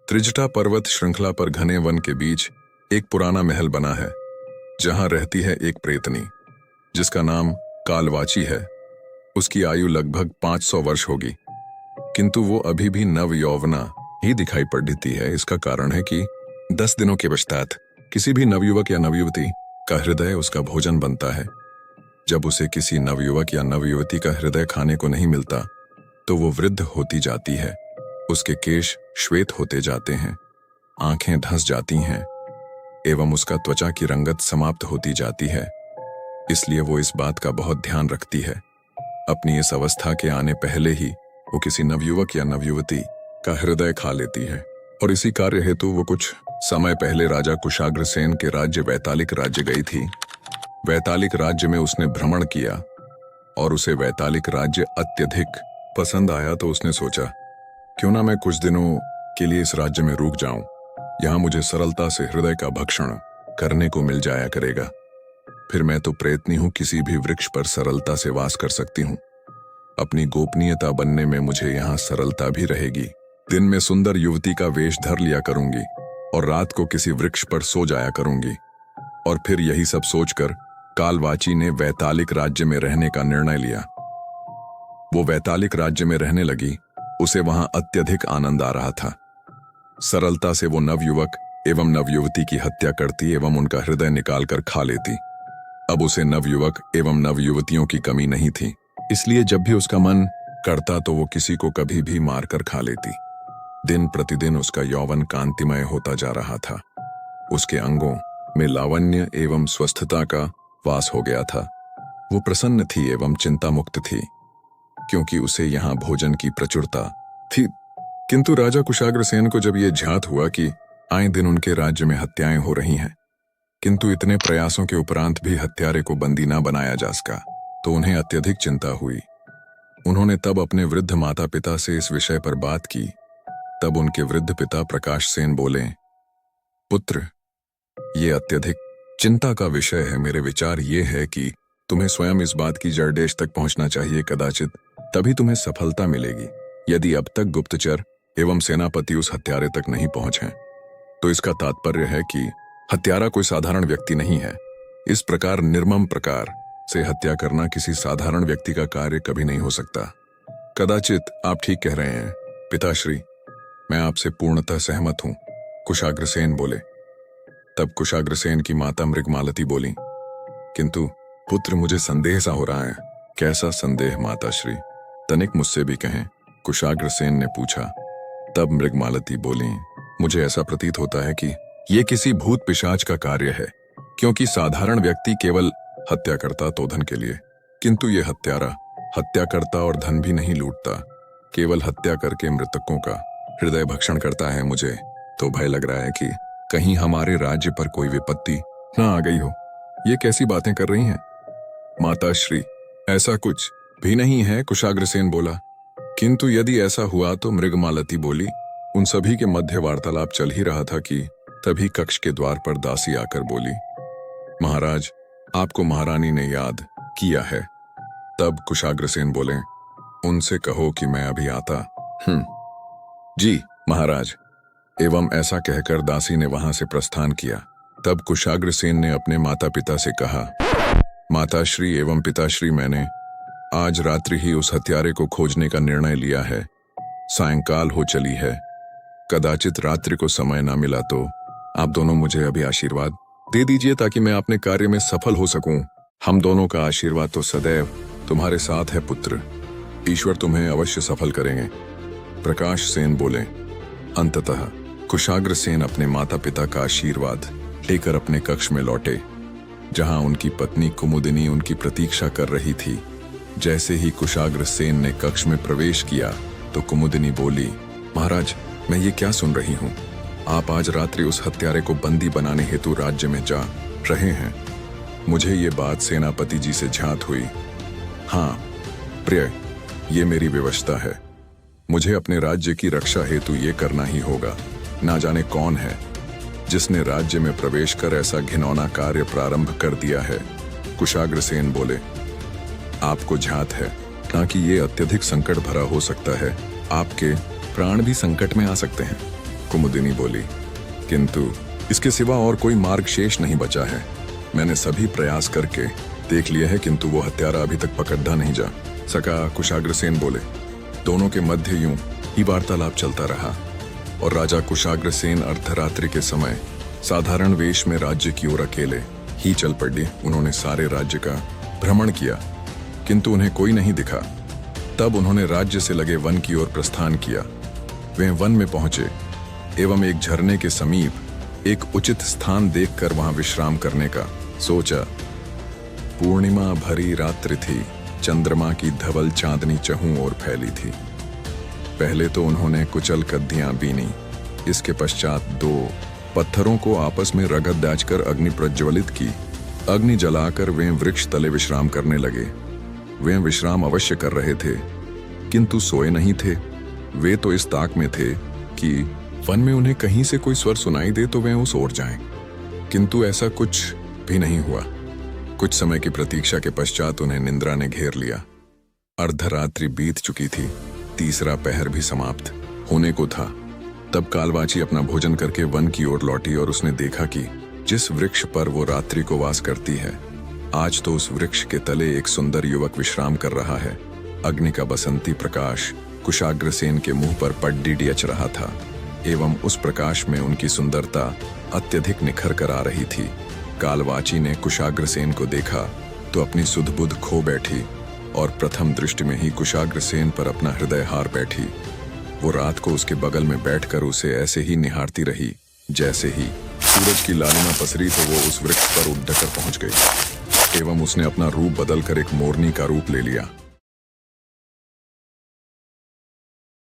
त्रिजटा पर्वत श्रृंखला पर घने वन के बीच एक पुराना महल बना है, जहां रहती है एक प्रेतनी जिसका नाम कालवाची है। उसकी आयु लगभग 500 वर्ष होगी, किंतु वो अभी भी नव यौवना ही दिखाई पड़ती है। इसका कारण है कि 10 दिनों के पश्चात किसी भी नवयुवक या नवयुवती का हृदय उसका भोजन बनता है। जब उसे किसी नवयुवक या नवयुवती का हृदय खाने को नहीं मिलता तो वो वृद्ध होती जाती है। उसके केश श्वेत होते जाते हैं, आंखें धंस जाती हैं एवं उसका त्वचा की रंगत समाप्त होती जाती है। इसलिए वो इस बात का बहुत ध्यान रखती है। अपनी इस अवस्था के आने पहले ही वो किसी नवयुवक या नवयुवती का हृदय खा लेती है। और इसी कार्य हेतु वो कुछ समय पहले राजा कुशाग्रसेन के राज्य वैतालिक राज्य गई थी। वैतालिक राज्य में उसने भ्रमण किया और उसे वैतालिक राज्य अत्यधिक पसंद आया, तो उसने सोचा क्यों ना मैं कुछ दिनों के लिए इस राज्य में रुक जाऊं। यहां मुझे सरलता से हृदय का भक्षण करने को मिल जाया करेगा। फिर मैं तो प्रेतनी हूं, किसी भी वृक्ष पर सरलता से वास कर सकती हूं। अपनी गोपनीयता बनने में मुझे यहाँ सरलता भी रहेगी। दिन में सुंदर युवती का वेश धर लिया करूंगी और रात को किसी वृक्ष पर सो जाया करूंगी। और फिर यही सब सोचकर कालवाची ने वैतालिक राज्य में रहने का निर्णय लिया। वो वैतालिक राज्य में रहने लगी। उसे वहां अत्यधिक आनंद आ रहा था। सरलता से वो नवयुवक एवं नवयुवती की हत्या करती एवं उनका हृदय निकालकर खा लेती। अब उसे नवयुवक एवं नवयुवतियों की कमी नहीं थी, इसलिए जब भी उसका मन करता तो वो किसी को कभी भी मारकर खा लेती। दिन प्रतिदिन उसका यौवन कांतिमय होता जा रहा था। उसके अंगों में लावण्य एवं स्वस्थता का वास हो गया था। वो प्रसन्न थी एवं चिंता मुक्त थी, क्योंकि उसे यहाँ भोजन की प्रचुरता थी। किंतु राजा कुशाग्रसेन को जब ये ज्ञात हुआ कि आए दिन उनके राज्य में हत्याएं हो रही हैं, किंतु इतने प्रयासों के उपरांत भी हत्यारे को बंदी न बनाया जा सका, तो उन्हें अत्यधिक चिंता हुई। उन्होंने तब अपने वृद्ध माता पिता से इस विषय पर बात की। तब उनके वृद्ध पिता प्रकाश सेन बोले, पुत्र, ये अत्यधिक चिंता का विषय है। मेरे विचार ये है कि तुम्हें स्वयं इस बात की जड़देश तक पहुंचना चाहिए। कदाचित तभी तुम्हें सफलता मिलेगी। यदि अब तक गुप्तचर एवं सेनापति उस हत्यारे तक नहीं पहुंचे तो इसका तात्पर्य है कि हत्यारा कोई साधारण व्यक्ति नहीं है। इस प्रकार निर्मम प्रकार से हत्या करना किसी साधारण व्यक्ति का कार्य कभी नहीं हो सकता। कदाचित आप ठीक कह रहे हैं पिताश्री, मैं आपसे पूर्णतः सहमत हूं, कुशाग्रसेन बोले। तब कुशाग्रसेन की माता मृगमालती बोली, किंतु पुत्र, मुझे संदेह सा हो रहा है। कैसा संदेह माताश्री? तनिक मुझसे भी कहें, कुशाग्रसेन ने पूछा। तब मृगमालती बोली, मुझे ऐसा प्रतीत होता है कि ये किसी भूत पिशाच का कार्य है, क्योंकि साधारण व्यक्ति केवल हत्या करता तो धन के लिए, किंतु ये हत्यारा हत्या करता और धन भी नहीं लूटता, केवल हत्या करके मृतकों का हृदय भक्षण करता है। मुझे तो भय लग रहा है कि कहीं हमारे राज्य पर कोई विपत्ति न आ गई हो। ये कैसी बातें कर रही हैं माताश्री? ऐसा कुछ भी नहीं है, कुशाग्रसेन बोला। किंतु यदि ऐसा हुआ तो? मृगमालती बोली। उन सभी के मध्य वार्तालाप चल ही रहा था कि तभी कक्ष के द्वार पर दासी आकर बोली, महाराज, आपको महारानी ने याद किया है। तब कुशाग्रसेन बोले, उनसे कहो कि मैं अभी आता। जी महाराज। एवं ऐसा कहकर दासी ने वहां से प्रस्थान किया। तब कुशाग्रसेन ने अपने माता पिता से कहा, माताश्री एवं पिताश्री, मैंने आज रात्रि ही उस हत्यारे को खोजने का निर्णय लिया है। सायंकाल हो चली है, कदाचित रात्रि को समय ना मिला तो आप दोनों मुझे अभी आशीर्वाद दे दीजिए ताकि मैं अपने कार्य में सफल हो सकूं। हम दोनों का आशीर्वाद तो सदैव तुम्हारे साथ है पुत्र। ईश्वर तुम्हें अवश्य सफल करेंगे। प्रकाश सेन बोले। अंततः कुशाग्रसेन अपने माता पिता का आशीर्वाद लेकर अपने कक्ष में लौटे, जहां उनकी पत्नी कुमुदिनी उनकी प्रतीक्षा कर रही थी। जैसे ही कुशाग्रसेन ने कक्ष में प्रवेश किया तो कुमुदिनी बोली, महाराज, मैं ये क्या सुन रही हूँ? आप आज रात्रि उस हत्यारे को बंदी बनाने हेतु राज्य में जा रहे हैं। मुझे ये बात सेनापति जी से ज्ञात हुई। हाँ प्रिय, ये मेरी व्यवस्था है। मुझे अपने राज्य की रक्षा हेतु ये करना ही होगा। ना जाने कौन है जिसने राज्य में प्रवेश कर ऐसा घिनौना कार्य प्रारंभ कर दिया है। कुशाग्रसेन बोले, आपको ज्ञात है ना कि ये अत्यधिक संकट भरा हो सकता है। आपके प्राण भी संकट में आ सकते हैं। कुमुदिनी बोली, किंतु इसके सिवा और कोई मार्ग शेष नहीं बचा है। मैंने सभी प्रयास करके देख लिए है, किंतु वो हत्यारा अभी तक पकड़ा नहीं जा सका। कुशाग्रसेन बोले। दोनों के मध्य यूं ही वार्तालाप चलता रहा और राजा कुशाग्रसेन अर्धरात्रि के समय साधारण वेश में राज्य की ओर अकेले ही चल पड़े। उन्होंने सारे राज्य का भ्रमण किया, किंतु उन्हें कोई नहीं दिखा। तब उन्होंने राज्य से लगे वन की ओर प्रस्थान किया। वे वन में पहुंचे एवं एक झरने के समीप एक उचित स्थान देखकर वहां विश्राम करने का सोचा। पूर्णिमा भरी रात्रि थी, चंद्रमा की धवल चांदनी चहुं ओर फैली थी। पहले तो उन्होंने कुचल कद्दियां बीनी, इसके पश्चात 2 पत्थरों को आपस में रगड़ दाचकर अग्नि प्रज्वलित की। अग्नि जलाकर वे वृक्ष तले विश्राम करने लगे। वे विश्राम अवश्य कर रहे थे, किंतु सोए नहीं थे। वे तो इस ताक में थे कि वन में उन्हें कहीं से कोई स्वर सुनाई दे तो वे उस ओर जाएं, किंतु ऐसा कुछ भी नहीं हुआ। कुछ समय की प्रतीक्षा के पश्चात उन्हें निंद्रा ने घेर लिया। अर्धरात्रि बीत चुकी थी, तीसरा पहर भी समाप्त होने को था। तब कालवाची अपना भोजन करके वन की ओर लौटी और उसने देखा कि जिस वृक्ष पर वो रात्रि को वास करती है, आज तो उस वृक्ष के तले एक सुंदर युवक विश्राम कर रहा है। अग्नि का बसंती प्रकाश कुशाग्रसेन के मुंह पर पड्डीडीएच रहा था एवं उस प्रकाश में उनकी सुंदरता अत्यधिक निखर कर आ रही थी। कालवाची ने कुशाग्रसेन को देखा तो अपनी सुध-बुध खो बैठी और प्रथम दृष्टि में ही कुशाग्रसेन पर अपना हृदय हार बैठी। वो रात को उसके बगल में बैठकर उसे ऐसे ही निहारती रही। जैसे ही सूरज की लालिमा पसरी तो वो उस वृक्ष पर उठ कर पहुंच गई एवं उसने अपना रूप बदलकर एक मोरनी का रूप ले लिया।